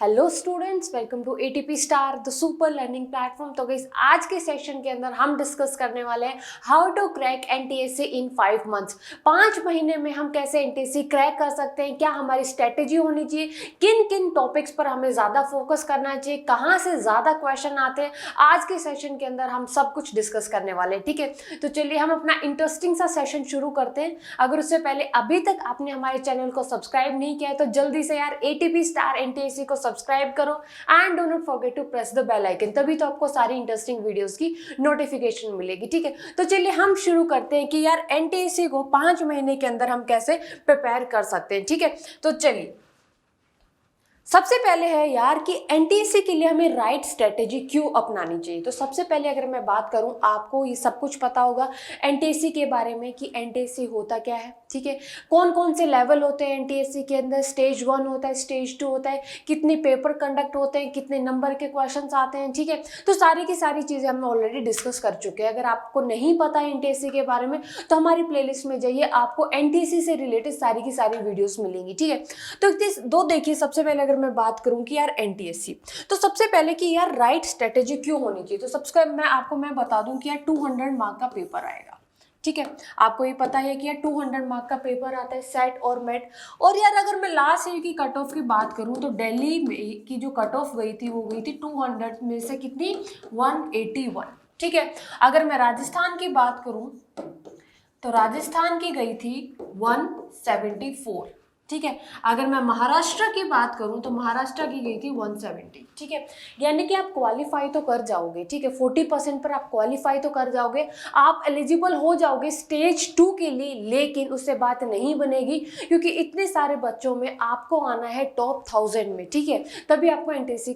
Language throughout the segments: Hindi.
Hello students, welcome to ATP star the super learning platform. तो गाइस, आज के सेशन के अंदर हम डिस्कस करने वाले हैं how to crack NTSC in 5 months. 5 महीने में हम कैसे एनटीएससी क्रैक कर सकते हैं, क्या हमारी स्ट्रेटेजी होनी चाहिए, किन किन टॉपिक्स पर हमें ज़्यादा फोकस करना चाहिए, कहाँ से ज़्यादा क्वेश्चन आते हैं। आज के सेशन के अंदर हम सब कुछ डिस्कस करने वाले हैं, ठीक है। तो चलिए हम अपना इंटरेस्टिंग सा सेशन शुरू करते हैं। अगर उससे पहले अभी तक आपने हमारे चैनल को सब्सक्राइब नहीं किया है तो जल्दी से यार एटीपी स्टार एनटीएससी को सब्सक्राइब करो and do not forget to press the bell icon, तभी तो आपको सारी इंटरेस्टिंग वीडियोस की नोटिफिकेशन मिलेगी, ठीक है। तो चलिए हम शुरू करते हैं कि यार एनटीएससी को 5 महीने के अंदर हम कैसे प्रिपेयर कर सकते हैं, ठीक है। तो चलिए सबसे पहले है यार कि एनटीएससी के लिए हमें राइट स्ट्रेटेजी क्यों अपनानी चाहिए। तो सबसे पहले अगर मैं बात करूं, आपको ये सब कुछ पता होगा एनटीएससी के बारे में कि एनटीएससी होता क्या है, ठीक है। कौन कौन से लेवल होते हैं एनटीएससी के अंदर, स्टेज 1 होता है, स्टेज 2 होता है, कितने पेपर कंडक्ट होते हैं, कितने नंबर के क्वेश्चन आते हैं, ठीक है। तो सारी की सारी चीज़ें हम ऑलरेडी डिस्कस कर चुके हैं। अगर आपको नहीं पता है एनटीएससी के बारे में तो हमारी प्लेलिस्ट में जाइए, आपको एनटीएससी से रिलेटेड सारी की सारी वीडियोस मिलेंगी, ठीक है। तो देखिए सबसे पहले अगर मैं बात करूं कि यार एनटीएससी, तो सबसे पहले कि यार राइट स्ट्रेटेजी क्यों होनी चाहिए। तो सबसे मैं बता दूं कि यार 200 मार्क का पेपर आएगा, ठीक है। आपको ये पता है कि यार 200 मार्क का पेपर आता है, सेट और मेट। और यार अगर मैं लास्ट ईयर की कट ऑफ की बात करूं तो दिल्ली में की जो कट ऑफ गई थी वो गई थी 200 में से कितनी, 181, ठीक है। अगर मैं राजस्थान की बात करूं तो राजस्थान की गई थी 174, ठीक है। अगर मैं महाराष्ट्र की बात करूं तो महाराष्ट्र की गई थी 170, ठीक है। यानी कि आप क्वालिफाई तो कर जाओगे, ठीक है। 40% पर आप क्वालिफाई तो कर जाओगे, आप एलिजिबल हो जाओगे स्टेज 2 के लिए। लेकिन उससे बात नहीं बनेगी क्योंकि इतने सारे बच्चों में आपको आना है टॉप 1000 में, ठीक है। तभी आपको एनटीएससी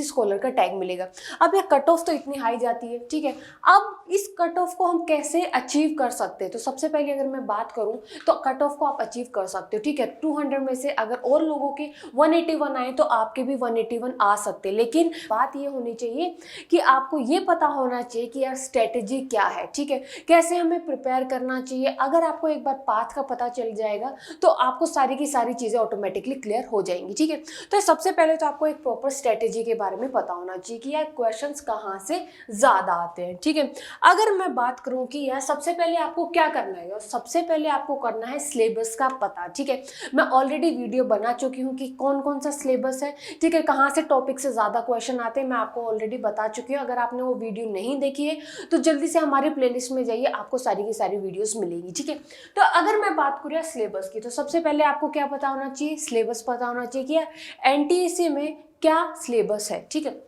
स्कॉलर का टैग मिलेगा। अब यह कट ऑफ तो इतनी हाई जाती है, ठीक है। अब इस कट ऑफ को हम कैसे अचीव कर सकते हैं। तो सबसे पहले अगर मैं बात करूं तो कट ऑफ को आप अचीव कर सकते हो, ठीक है। 200 में से अगर और लोगों के 181 आए तो आपके भी 181 आ सकते हैं। लेकिन बात ये होनी चाहिए कि आपको ये पता होना चाहिए कि यार स्ट्रेटेजी क्या है, ठीक है, कैसे हमें प्रिपेयर करना चाहिए। अगर आपको एक बार पाथ का पता चल जाएगा तो आपको सारी की सारी चीज़ें ऑटोमेटिकली क्लियर हो जाएंगी, ठीक है। तो सबसे पहले तो आपको एक प्रॉपर स्ट्रेटेजी के बारे में पता होना चाहिए कि यार क्वेश्चंस कहाँ से ज़्यादा आते हैं, ठीक है। अगर मैं बात करूँ कि यार सबसे पहले आपको क्या करना है, सबसे पहले आपको करना है सिलेबस का पता, ठीक है। मैं ऑलरेडी वीडियो बना चुकी हूँ कि कौन कौन सा सिलेबस है, ठीक है, कहाँ से टॉपिक से ज़्यादा क्वेश्चन आते हैं, मैं आपको ऑलरेडी बता चुकी हूँ। अगर आपने वो वीडियो नहीं देखी है तो जल्दी से हमारी प्लेलिस्ट में जाइए, आपको सारी की सारी वीडियोस मिलेगी, ठीक है। तो अगर मैं बात करूँ सिलेबस की तो सबसे पहले आपको क्या पता होना चाहिए, सिलेबस पता होना चाहिए कि एनटीएससी में क्या सिलेबस है, ठीक है।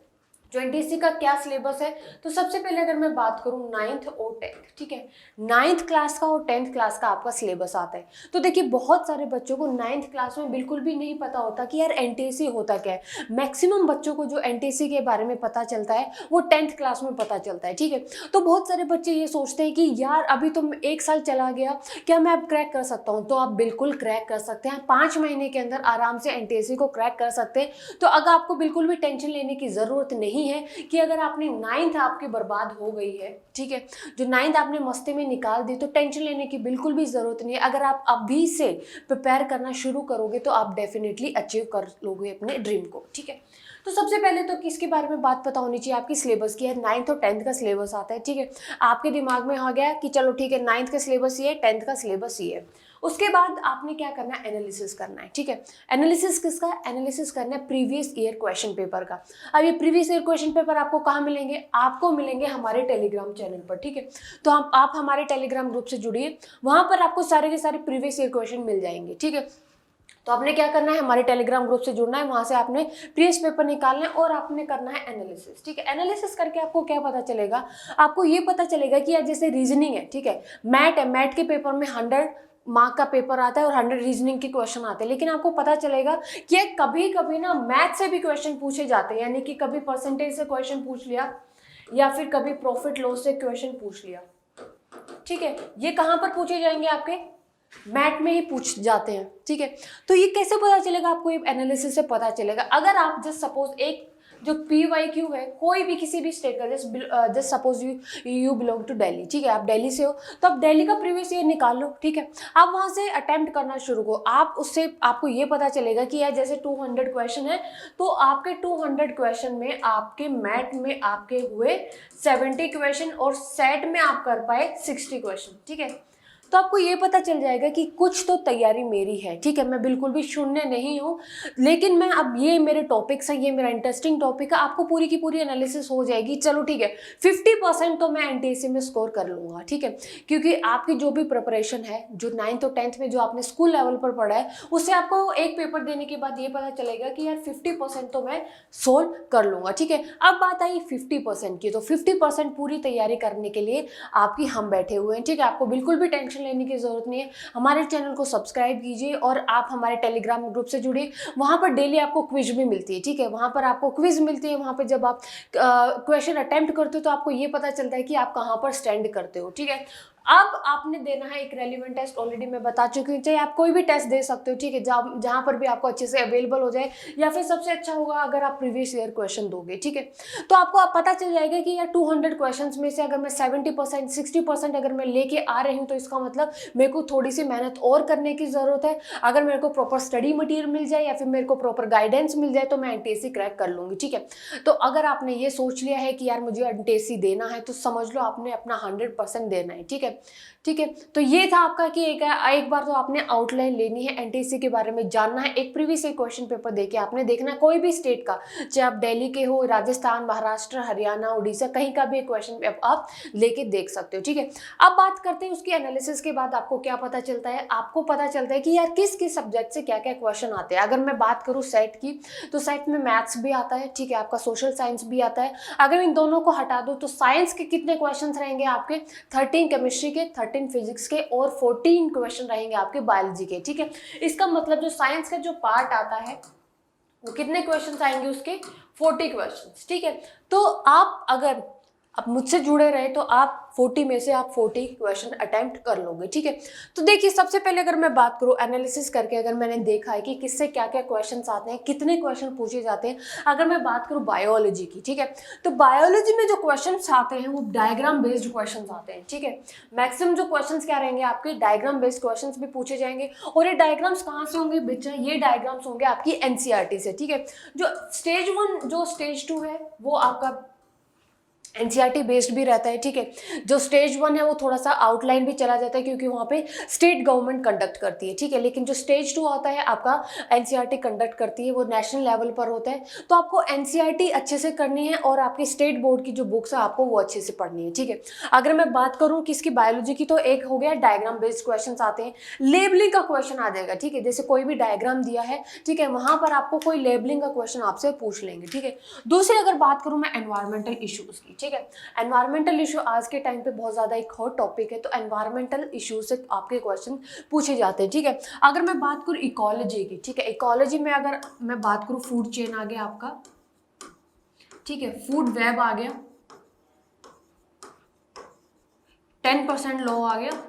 जो एनटीएससी का क्या सिलेबस है, तो सबसे पहले अगर मैं बात करूं 9th और 10th, ठीक है, 9th क्लास का और 10th क्लास का आपका सिलेबस आता है। तो देखिए बहुत सारे बच्चों को 9th क्लास में बिल्कुल भी नहीं पता होता कि यार एनटीएससी होता क्या है। मैक्सिमम बच्चों को जो एनटीएससी के बारे में पता चलता है वो 10th क्लास में पता चलता है, ठीक है। तो बहुत सारे बच्चे ये सोचते हैं कि यार अभी तो 1 साल चला गया, क्या मैं अब क्रैक कर सकता हूँ। तो आप बिल्कुल क्रैक कर सकते हैं, 5 महीने के अंदर आराम से एनटीएससी को क्रैक कर सकते हैं। तो अगर आपको बिल्कुल भी टेंशन लेने की ज़रूरत नहीं है कि अगर आपने 9th आपकी बर्बाद हो गई है, ठीक है, जो 9th आपने मस्ती में निकाल दी, तो टेंशन लेने की बिल्कुल भी ज़रूरत नहीं है। अगर आप अभी से प्रिपेयर करना शुरू करोगे तो आप डेफिनेटली अचीव कर लोगे अपने ड्रीम को, ठीक है। तो सबसे पहले तो किसके बारे में बात पता होनी चाहिए, आपकी सिलेबस की है। 9th और 10th का सिलेबस आता है, ठीक है। आपके दिमाग में आ गया कि चलो ठीक है 9th का सिलेबस ये है, 10th का सिलेबस ये है। उसके बाद आपने क्या करना है, एनालिसिस करना है, ठीक है। एनालिसिस किसका, एनालिसिस करना है प्रीवियस ईयर क्वेश्चन पेपर का। अब ये प्रीवियस ईयर क्वेश्चन पेपर आपको कहाँ मिलेंगे, आपको मिलेंगे हमारे टेलीग्राम चैनल पर, ठीक है। तो आप हमारे टेलीग्राम ग्रुप से जुड़िए, वहाँ पर आपको सारे के सारे प्रीवियस ईयर क्वेश्चन मिल जाएंगे, ठीक है। तो आपने क्या करना है, हमारे टेलीग्राम ग्रुप से जुड़ना है, वहां से आपने प्रीवियस पेपर निकालना है और आपने करना है एनालिसिस, ठीक है। एनालिसिस करके आपको क्या पता चलेगा, आपको ये पता चलेगा कि यार जैसे रीजनिंग है, ठीक है, मैथ है, मैथ के पेपर में 100 मार्क का पेपर आता है और 100 रीजनिंग के क्वेश्चन आते हैं। लेकिन आपको पता चलेगा कि कभी कभी ना मैथ से भी क्वेश्चन पूछे जाते हैं, यानी कि कभी परसेंटेज से क्वेश्चन पूछ लिया या फिर कभी प्रॉफिट लॉस से क्वेश्चन पूछ लिया, ठीक है। ये कहाँ पर पूछे जाएंगे, आपके मैथ में ही पूछ जाते हैं, ठीक है। तो ये कैसे पता चलेगा आपको, ये एनालिसिस से पता चलेगा। अगर आप जस्ट सपोज एक जो PYQ है, कोई भी किसी भी स्टेट का, just suppose you belong to Delhi, ठीक है, आप दिल्ली से हो तो आप दिल्ली का प्रीवियस ईयर निकाल लो, ठीक है। आप वहाँ से अटेम्प्ट करना शुरू करो, आप उससे आपको ये पता चलेगा कि यार जैसे 200 क्वेश्चन है तो आपके 200 क्वेश्चन में आपके मैथ में आपके हुए 70 क्वेश्चन और सेट में आप कर पाए 60 क्वेश्चन, ठीक है। तो आपको ये पता चल जाएगा कि कुछ तो तैयारी मेरी है, ठीक है, मैं बिल्कुल भी शून्य नहीं हूँ। लेकिन मैं अब ये मेरे टॉपिक्स हैं, ये मेरा इंटरेस्टिंग टॉपिक है, आपको पूरी की पूरी एनालिसिस हो जाएगी। चलो ठीक है, 50% तो मैं NTSC में स्कोर कर लूँगा, ठीक है, क्योंकि आपकी जो भी प्रिपरेशन है, जो 9th और 10th में जो आपने स्कूल लेवल पर पढ़ा है, उससे आपको एक पेपर देने के बाद ये पता चलेगा कि यार 50% तो मैं सोल्व कर लूँगा, ठीक है। अब बात आई 50% की, तो 50% पूरी तैयारी करने के लिए आपकी हम बैठे हुए हैं, ठीक है। आपको बिल्कुल भी टेंशन लेने की जरूरत नहीं है। हमारे चैनल को सब्सक्राइब कीजिए और आप हमारे टेलीग्राम ग्रुप से जुड़िए, वहाँ पर डेली आपको क्विज भी मिलती है, ठीक है। वहाँ पर आपको क्विज मिलती है, वहाँ पर जब आप क्वेश्चन अटेम्प्ट करते हो तो आपको ये पता चलता है कि आप कहाँ पर स्टैंड करते हो, ठीक है। अब आपने देना है एक रेलिवेंट टेस्ट, ऑलरेडी मैं बता चुकी हूँ, चाहे आप कोई भी टेस्ट दे सकते हो, ठीक है, जहाँ पर भी आपको अच्छे से अवेलेबल हो जाए, या फिर सबसे अच्छा होगा अगर आप प्रीवियस ईयर क्वेश्चन दोगे, ठीक है। तो आपको आप पता चल जाएगा कि यार 200 क्वेश्चन में से अगर मैं 70% 60% अगर मैं लेके आ रही हूँ तो इसका मतलब मेरे को थोड़ी सी मेहनत और करने की ज़रूरत है। अगर मेरे को प्रॉपर स्टडी मटीरियल मिल जाए या फिर मेरे को प्रॉपर गाइडेंस मिल जाए तो मैं NTSC क्रैक कर लूँगी, ठीक है। तो अगर आपने ये सोच लिया है कि यार मुझे NTSC देना है तो समझ लो आपने अपना 100% देना है, ठीक है, ठीक है। तो ये था आपका कि एक बार तो आपने आउटलाइन लेनी है, NTSC के बारे में जानना है, एक प्रीवियस क्वेश्चन पेपर देके आपने देखना है कोई भी स्टेट का, चाहे आप दिल्ली के हो, राजस्थान, महाराष्ट्र, हरियाणा, उड़ीसा, कहीं का भी क्वेश्चन पेपर आप लेके देख सकते हो, ठीक है। अब बात करते हैं उसकी एनालिसिस के बाद आपको क्या पता चलता है। आपको पता चलता है कि यार किस किस सब्जेक्ट से क्या क्या क्वेश्चन आते हैं। अगर मैं बात करूँ सेट की, तो सेट में मैथ्स भी आता है, ठीक है, आपका सोशल साइंस भी आता है। अगर इन दोनों को हटा दो तो साइंस के कितने क्वेश्चन रहेंगे आपके, 13 केमिस्ट्री के, 13 फिजिक्स के और 14 क्वेश्चन रहेंगे आपके बायोलॉजी के, ठीक है। इसका मतलब जो साइंस का जो पार्ट आता है वो कितने क्वेश्चंस आएंगे उसके, 40 क्वेश्चंस, ठीक है। तो आप अगर आप मुझसे जुड़े रहे तो आप 40 में से आप 40 क्वेश्चन अटेम्प्ट कर लोगे, ठीक है। तो देखिए सबसे पहले अगर मैं बात करूँ एनालिसिस करके, अगर मैंने देखा है कि किससे क्या क्या क्वेश्चंस आते हैं, कितने क्वेश्चन पूछे जाते हैं। अगर मैं बात करूँ बायोलॉजी की, ठीक है, तो बायोलॉजी में जो क्वेश्चंस आते हैं वो डायग्राम बेस्ड क्वेश्चंस आते हैं, ठीक है। मैक्सिमम जो क्वेश्चंस क्या रहेंगे आपके, डायग्राम बेस्ड क्वेश्चंस भी पूछे जाएंगे। और ये डायग्राम्स कहाँ से होंगे बच्चा, ये डायग्राम्स होंगे आपकी NCERT से, ठीक है। जो स्टेज 1 जो स्टेज 2 है वो आपका NCERT बेस्ड भी रहता है, ठीक है। जो स्टेज 1 है वो थोड़ा सा आउटलाइन भी चला जाता है क्योंकि वहाँ पे स्टेट गवर्नमेंट कंडक्ट करती है, ठीक है। लेकिन जो स्टेज 2 आता है आपका NCERT कंडक्ट करती है, वो नेशनल लेवल पर होता है। तो आपको NCERT अच्छे से करनी है और आपकी स्टेट बोर्ड की जो बुक्स है आपको वो अच्छे से पढ़नी है, ठीक है। अगर मैं बात करूँ किसकी, बायोलॉजी की, तो एक हो गया डायग्राम बेस्ड क्वेश्चन आते हैं। लेबलिंग का क्वेश्चन आ जाएगा, ठीक है, जैसे कोई भी डायग्राम दिया है, ठीक है, वहाँ पर आपको कोई लेबलिंग का क्वेश्चन आपसे पूछ लेंगे, ठीक है। दूसरी अगर बात करूँ मैं एनवायरमेंटल इशूज़ की, ठीक है, एनवायरमेंटल इशू आज के टाइम पे बहुत ज़्यादा एक हॉट टॉपिक है। तो एनवायरमेंटल इशू से आपके क्वेश्चन पूछे जाते हैं, ठीक है। अगर मैं बात करूँ इकोलॉजी की, ठीक है, इकोलॉजी में अगर मैं बात करूँ फूड चेन आ गया आपका, ठीक है, फूड वेब आ गया, 10% लॉ आ गया,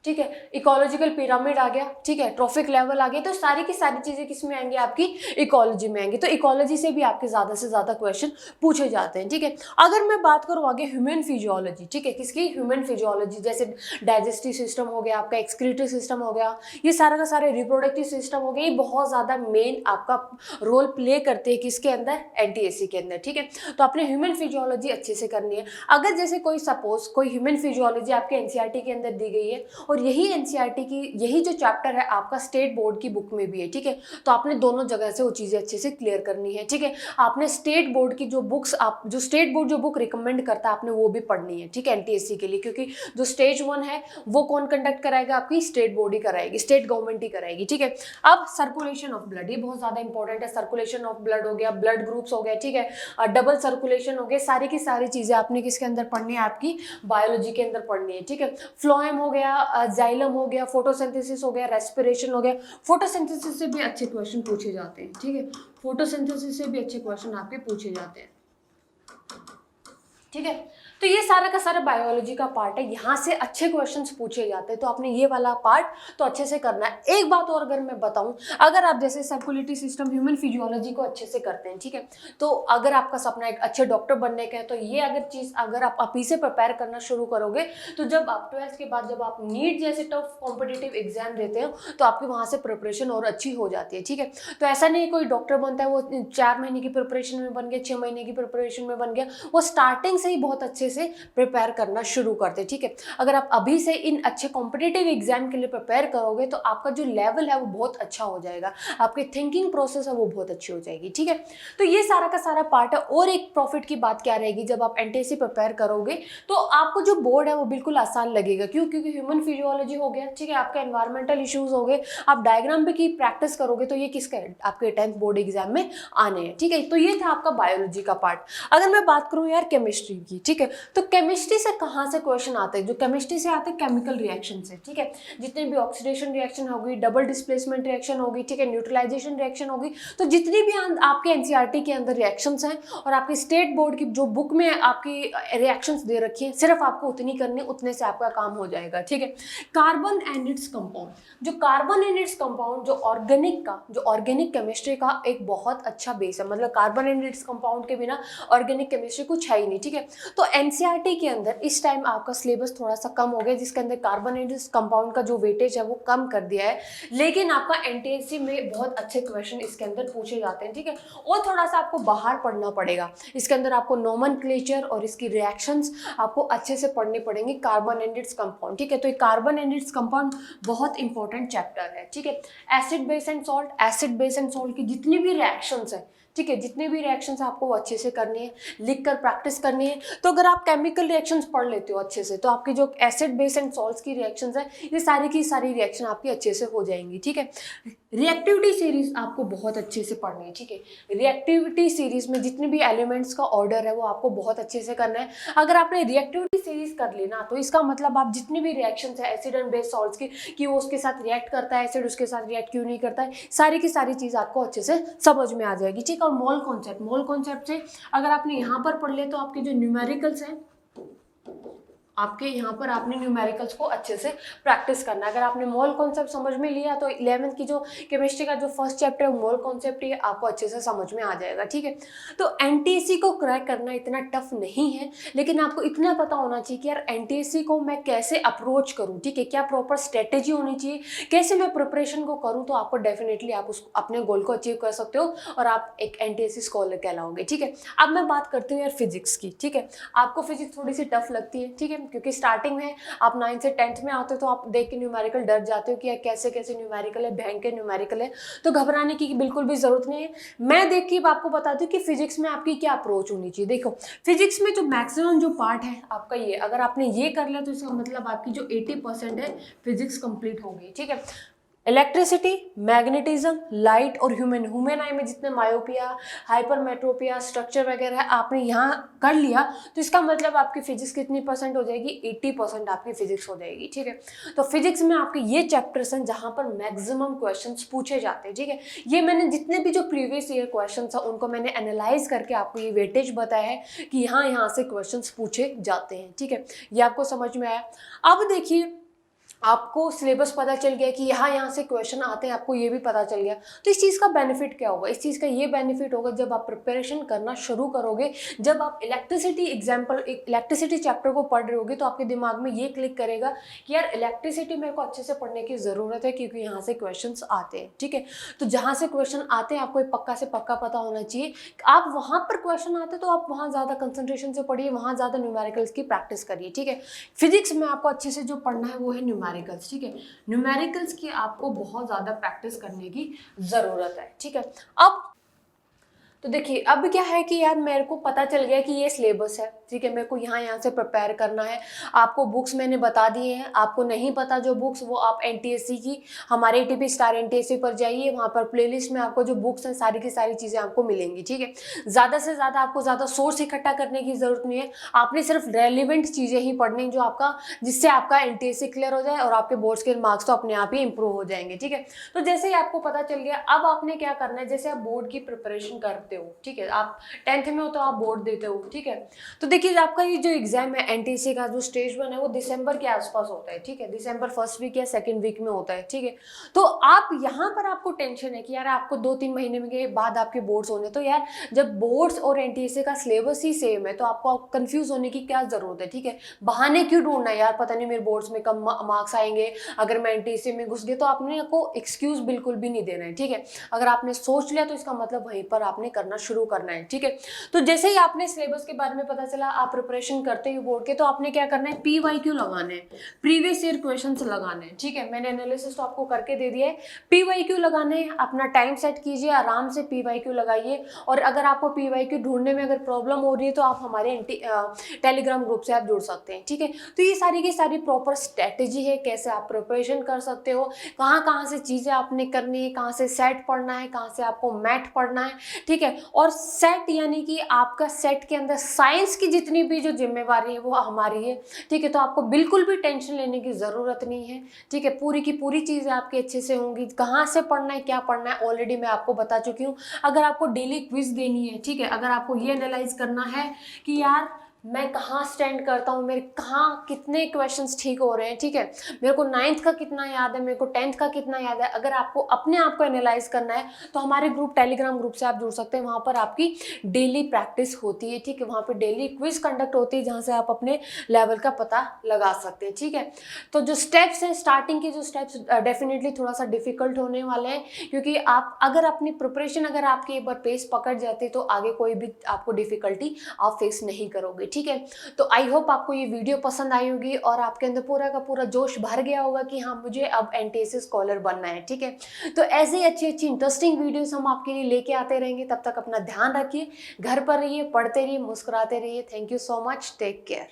ठीक है, इकोलॉजिकल पिरामिड आ गया, ठीक है, ट्रॉफिक लेवल आ गया। तो सारी की सारी चीजें किस में आएंगी, आपकी इकोलॉजी में आएंगी। तो इकोलॉजी से भी आपके ज्यादा से ज्यादा क्वेश्चन पूछे जाते हैं, ठीक है। अगर मैं बात करूँ आगे ह्यूमन फिजियोलॉजी, ठीक है, किसकी, ह्यूमन फिजियोलॉजी, जैसे डाइजेस्टिव सिस्टम हो गया, आपका एक्सक्रीटरी सिस्टम हो गया, ये सारा का सारे रिप्रोडक्टिव सिस्टम हो गया, ये बहुत ज्यादा मेन आपका रोल प्ले करते हैं किसके अंदर, NTSC के अंदर, ठीक है। तो आपने ह्यूमन फिजियोलॉजी अच्छे से करनी है। अगर जैसे कोई सपोज कोई ह्यूमन फिजियोलॉजी आपके NCERT के अंदर दी गई है और यही NCERT की यही जो चैप्टर है आपका स्टेट बोर्ड की बुक में भी है, ठीक है, तो आपने दोनों जगह से वो चीज़ें अच्छे से क्लियर करनी है, ठीक है। आपने स्टेट बोर्ड की जो बुक्स, आप जो स्टेट बोर्ड जो बुक रिकमेंड करता है आपने वो भी पढ़नी है, ठीक है, NTSC के लिए, क्योंकि जो स्टेज 1 है वो कौन कंडक्ट कराएगा, आपकी स्टेट बोर्ड ही कराएगी, स्टेट गवर्नमेंट ही कराएगी, ठीक है। अब सर्कुलेशन ऑफ ब्लड, ये बहुत ज्यादा इंपॉर्टेंट है। सर्कुलेशन ऑफ ब्लड हो गया, ब्लड ग्रुप्स हो गया, ठीक है, डबल सर्कुलेशन हो गया, सारी की सारी चीजें आपने किसके अंदर पढ़नी है, आपकी बायोलॉजी के अंदर पढ़नी है, ठीक है। फ्लोएम हो गया, जाइलम हो गया, फोटोसिंथेसिस हो गया, रेस्पिरेशन हो गया। फोटोसिंथेसिस से भी अच्छे क्वेश्चन पूछे जाते हैं, ठीक है, फोटोसिंथेसिस से भी अच्छे क्वेश्चन आपके पूछे जाते हैं, ठीक है। तो ये सारा का सारा बायोलॉजी का पार्ट है, यहाँ से अच्छे क्वेश्चंस पूछे जाते हैं, तो आपने ये वाला पार्ट तो अच्छे से करना है। एक बात और अगर मैं बताऊं, अगर आप जैसे सर्कुलेटरी सिस्टम, ह्यूमन फिजियोलॉजी को अच्छे से करते हैं, ठीक है, तो अगर आपका सपना एक अच्छे डॉक्टर बनने का है, तो ये अगर चीज़ अगर आप अभी से प्रिपेयर करना शुरू करोगे, तो जब आप 12th के बाद जब आप नीट जैसे टफ कॉम्पिटिटिव एग्जाम देते हो, तो आपकी वहाँ से प्रिपरेशन और अच्छी हो जाती है, ठीक है। तो ऐसा नहीं कोई डॉक्टर बनता है वो 4 महीने की प्रिपरेशन में बन गया, 6 महीने की प्रिपरेशन में बन गया, वो स्टार्टिंग से ही बहुत अच्छे से प्रिपेयर करना शुरू करते, ठीक है। अगर आप अभी से इन अच्छे कॉम्पिटिटिव एग्जाम के लिए प्रिपेयर करोगे, तो आपका जो लेवल है वो बहुत अच्छा हो जाएगा, आपकी थिंकिंग प्रोसेस है वो बहुत अच्छी हो जाएगी, ठीक है। तो ये सारा का सारा पार्ट है। और एक प्रॉफिट की बात क्या रहेगी, जब आप एनटीएससी प्रिपेयर करोगे तो आपको जो बोर्ड है वो बिल्कुल आसान लगेगा, क्यों? क्योंकि ह्यूमन फिजियोलॉजी हो गया, ठीक है, आपका एनवायरमेंटल इश्यूज हो गए, आप डायग्राम पे की प्रैक्टिस करोगे, तो ये किसका है? आपके 10th बोर्ड एग्जाम में आने हैं, ठीक है। तो ये था आपका बायोलॉजी का पार्ट। अगर मैं बात करूं यार केमिस्ट्री की, ठीक है, तो केमिस्ट्री से कहाँ से क्वेश्चन आते हैं? जो केमिस्ट्री से आते हैं केमिकल रिएक्शन से, ठीक है, जितने भी ऑक्सीडेशन रिएक्शन होगी, डबल डिस्प्लेसमेंट रिएक्शन होगी, ठीक है, न्यूट्रलाइजेशन रिएक्शन होगी, तो जितनी भी आपके एनसीईआरटी के अंदर रिएक्शंस हैं और आपकी स्टेट बोर्ड की जो बुक में आपकी रिएक्शंस दे रखी है, सिर्फ आपको उतनी करनी, उतने से आपका काम हो जाएगा, ठीक है। कार्बन एंड इट्स कंपाउंड, जो कार्बन एंड इट्स कंपाउंड जो ऑर्गेनिक केमिस्ट्री का एक बहुत अच्छा बेस है, मतलब कार्बन एंड इट्स कंपाउंड के बिना ऑर्गेनिक केमिस्ट्री कुछ है ही नहीं, ठीक है। तो एनसीईआरटी के अंदर इस टाइम आपका सिलेबस थोड़ा सा कम हो गया, जिसके अंदर कार्बन एंड इट्स कंपाउंड का जो वेटेज है वो कम कर दिया है, लेकिन आपका एनटीएससी में बहुत अच्छे क्वेश्चन इसके अंदर पूछे जाते हैं, ठीक है। और थोड़ा सा आपको बाहर पढ़ना पड़ेगा, इसके अंदर आपको नोमेनक्लेचर और इसकी रिएक्शंस आपको अच्छे से पढ़ने पड़ेंगे, कार्बन एंड इट्स कंपाउंड, ठीक है। तो ये कार्बन एंड इट्स कंपाउंड बहुत इंपॉर्टेंट चैप्टर है, ठीक है। एसिड बेस एंड सॉल्ट की जितनी भी रिएक्शंस है, ठीक है, जितने भी रिएक्शंस आपको अच्छे से करने हैं, लिख कर प्रैक्टिस करनी है। तो अगर आप केमिकल रिएक्शंस पढ़ लेते हो अच्छे से, तो आपकी जो एसिड बेस एंड सॉल्ट्स की रिएक्शंस है, ये सारी की सारी रिएक्शन आपकी अच्छे से हो जाएंगी, ठीक है। रिएक्टिविटी सीरीज आपको बहुत अच्छे से पढ़नी है, ठीक है। रिएक्टिविटी सीरीज में जितने भी एलिमेंट्स का ऑर्डर है वो आपको बहुत अच्छे से करना है। अगर आपने रिएक्टिविटी सीरीज कर लेना, तो इसका मतलब आप जितनी भी रिएक्शंस है एसिड एंड बेस सॉल्ट्स की, कि वो उसके साथ रिएक्ट करता है, एसिड उसके साथ रिएक्ट क्यों नहीं करता है, सारी की सारी चीज़ आपको अच्छे से समझ में आ जाएगी, ठीक है। और मोल कॉन्सेप्ट से अगर आपने यहाँ पर पढ़ ले, तो आपके जो न्यूमेरिकल्स हैं, आपके यहाँ पर आपने न्यूमेरिकल्स को अच्छे से प्रैक्टिस करना है। अगर आपने मोल कॉन्सेप्ट समझ में लिया, तो 11th की जो केमिस्ट्री का जो फर्स्ट चैप्टर है मोल कॉन्सेप्ट ही आपको अच्छे से समझ में आ जाएगा, ठीक है। तो एनटीएससी को क्रैक करना इतना टफ नहीं है, लेकिन आपको इतना पता होना चाहिए कि यार एनटीएससी को मैं कैसे अप्रोच करूँ, ठीक है, क्या प्रॉपर स्ट्रेटेजी होनी चाहिए, कैसे मैं प्रिपरेशन को करूँ, तो आपको डेफिनेटली आप उस अपने गोल को अचीव कर सकते हो और आप एक एनटीएससी स्कॉलर कहलाओगे, ठीक है। अब मैं बात करती हूँ यार फिजिक्स की, ठीक है। आपको फिजिक्स थोड़ी सी टफ लगती है, ठीक है, क्योंकि स्टार्टिंग में आप 9th से 10th में आते हो, तो आप देख के न्यूमेरिकल डर जाते हो कि यार कैसे कैसे न्यूमेरिकल है, भयंकर न्यूमेरिकल है। तो घबराने की बिल्कुल भी जरूरत नहीं है। मैं देख के आपको बताती हूँ कि फिजिक्स में आपकी क्या अप्रोच होनी चाहिए। देखो, फिजिक्स में जो मैक्सिमम जो पार्ट है आपका ये, अगर आपने ये कर लिया, तो इसका मतलब आपकी जो 80% है फिजिक्स कंप्लीट होगी, ठीक है। इलेक्ट्रिसिटी, मैग्नेटिज्म, लाइट और ह्यूमन आई में जितने मायोपिया, हाइपरमेट्रोपिया, स्ट्रक्चर वगैरह है, आपने यहाँ कर लिया, तो इसका मतलब आपकी फिजिक्स कितनी परसेंट हो जाएगी? 80% आपकी फिजिक्स हो जाएगी, ठीक है। तो फिजिक्स में आपके ये चैप्टर्स हैं जहाँ पर मैक्सिमम क्वेश्चंस पूछे जाते हैं, ठीक है। ये मैंने जितने भी जो प्रीवियस ईयर क्वेश्चंस हैं उनको मैंने एनालाइज करके आपको ये वेटेज बताया है कि यहाँ से क्वेश्चंस पूछे जाते हैं, ठीक है। ये आपको समझ में आया। अब देखिए, आपको सिलेबस पता चल गया कि यहाँ से क्वेश्चन आते हैं, आपको ये भी पता चल गया, तो इस चीज़ का बेनिफिट क्या होगा? इस चीज़ का ये बेनिफिट होगा, जब आप प्रिपरेशन करना शुरू करोगे, जब आप इलेक्ट्रिसिटी चैप्टर को पढ़ रहे होगे, तो आपके दिमाग में ये क्लिक करेगा कि यार इलेक्ट्रिसिटी मेरे को अच्छे से पढ़ने की ज़रूरत है, क्योंकि यहाँ से क्वेश्चन आते हैं, ठीक है। तो जहाँ से क्वेश्चन आते हैं आपको पक्का से पक्का पता होना चाहिए। आप वहाँ पर क्वेश्चन आते तो आप वहाँ ज़्यादा कंसंट्रेशन से पढ़िए, वहाँ ज़्यादा न्यूमेरिकल्स की प्रैक्टिस करिए, ठीक है। फिजिक्स में आपको अच्छे से जो पढ़ना है वो है न्यूमेरिकल्स, ठीक है। न्यूमेरिकल्स की आपको बहुत ज़्यादा प्रैक्टिस करने की ज़रूरत है, ठीक है। अब तो देखिए, अब क्या है कि यार मेरे को पता चल गया कि ये सिलेबस है, ठीक है, मेरे को यहाँ से प्रिपेयर करना है। आपको बुक्स मैंने बता दिए हैं, आपको नहीं पता जो बुक्स, वो आप एनटीएससी की हमारे एटीपी स्टार एनटीएससी पर जाइए, वहाँ पर प्लेलिस्ट में आपको जो बुक्स हैं सारी की सारी चीज़ें आपको मिलेंगी, ठीक है। ज़्यादा से ज़्यादा आपको ज़्यादा सोर्स इकट्ठा करने की ज़रूरत नहीं है, आपने सिर्फ रेलिवेंट चीज़ें ही पढ़नी जो जिससे आपका एनटीएससी क्लियर हो जाए और आपके बोर्ड्स के मार्क्स तो अपने आप ही इंप्रूव हो जाएंगे, ठीक है। तो जैसे ही आपको पता चल गया, अब आपने क्या करना है, जैसे आप बोर्ड की प्रिपरेशन करते करते हो, ठीक है, आप 10th में हो तो आप बोर्ड देते हो, ठीक है। तो देखिए आपका ये जो एग्जाम है एनटीएससी का जो स्टेज 1 है वो दिसंबर के आसपास होता है, ठीक है, दिसंबर फर्स्ट वीक या सेकंड वीक में होता है, ठीक है। तो आप यहाँ पर आपको टेंशन है कि यार आपको 2-3 महीने में के बाद आपके बोर्ड्स होने, तो यार जब बोर्ड्स और एनटीएससी का सिलेबस ही सेम है तो आपको कंफ्यूज होने की क्या जरूरत है, ठीक है। बहाने क्यों ढूंढना है यार, पता नहीं मेरे बोर्ड्स में कम मार्क्स आएंगे अगर मैं एनटीएससी में घुस गया, तो आपने को एक्सक्यूज बिल्कुल भी नहीं देना है, ठीक है। अगर आपने सोच लिया तो इसका मतलब वहीं पर आपने करना शुरू करना है, ठीक है। तो जैसे ही आपने सिलेबस के बारे में पता चला, आप प्रिपरेशन करते हो बोर्ड के, तो आपने क्या करना है, पीवाईक्यू लगाने हैं, प्रीवियस ईयर क्वेश्चंस लगाने हैं, ठीक है। मैंने एनालिसिस तो आपको करके दे दिया है, पीवाईक्यू लगाने हैं, अपना टाइम सेट कीजिए, आराम से पीवाईक्यू लगाइए। और अगर आपको पीवाईक्यू ढूंढने में अगर प्रॉब्लम हो रही है तो आप हमारे टेलीग्राम ग्रुप से आप जुड़ सकते हैं, ठीक है। तो ये सारी की सारी प्रॉपर स्ट्रेटेजी है कैसे आप प्रिपरेशन कर सकते हो, कहाँ कहाँ से चीज़ें आपने करनी है, कहाँ से सेट पढ़ना है, कहाँ से आपको मैथ पढ़ना है, ठीक है। और सेट यानी कि आपका सेट के अंदर साइंस की जितनी भी जो जिम्मेवारी है वो हमारी है, ठीक है। तो आपको बिल्कुल भी टेंशन लेने की ज़रूरत नहीं है, ठीक है। पूरी की पूरी चीज़ें आपकी अच्छे से होंगी, कहाँ से पढ़ना है, क्या पढ़ना है, ऑलरेडी मैं आपको बता चुकी हूँ। अगर आपको डेली क्विज देनी है, ठीक है, अगर आपको ये एनालाइज करना है कि यार मैं कहाँ स्टैंड करता हूँ, मेरे कहाँ कितने क्वेश्चंस ठीक हो रहे हैं, ठीक है, मेरे को 9th का कितना याद है, मेरे को 10th का कितना याद है, अगर आपको अपने आप को एनालाइज करना है तो हमारे ग्रुप टेलीग्राम ग्रुप से आप जुड़ सकते हैं। वहाँ पर आपकी डेली प्रैक्टिस होती है, ठीक है, वहाँ पर डेली क्विज कंडक्ट होती है जहाँ से आप अपने लेवल का पता लगा सकते हैं, ठीक है। तो जो स्टेप्स हैं, स्टार्टिंग के जो स्टेप्स डेफिनेटली थोड़ा सा डिफिकल्ट होने वाले हैं, क्योंकि आप अगर अपनी प्रिपरेशन अगर आपकी एक बार पेस पकड़ जाती तो आगे कोई भी आपको डिफिकल्टी आप फेस नहीं करोगे, ठीक है। तो आई होप आपको ये वीडियो पसंद आई होगी और आपके अंदर पूरा का पूरा जोश भर गया होगा कि हाँ मुझे अब एनटीएससी स्कॉलर बनना है, ठीक है। तो ऐसे ही अच्छी अच्छी इंटरेस्टिंग वीडियोस हम आपके लिए लेके आते रहेंगे। तब तक अपना ध्यान रखिए, घर पर रहिए, पढ़ते रहिए, मुस्कुराते रहिए। Thank you so much, take care.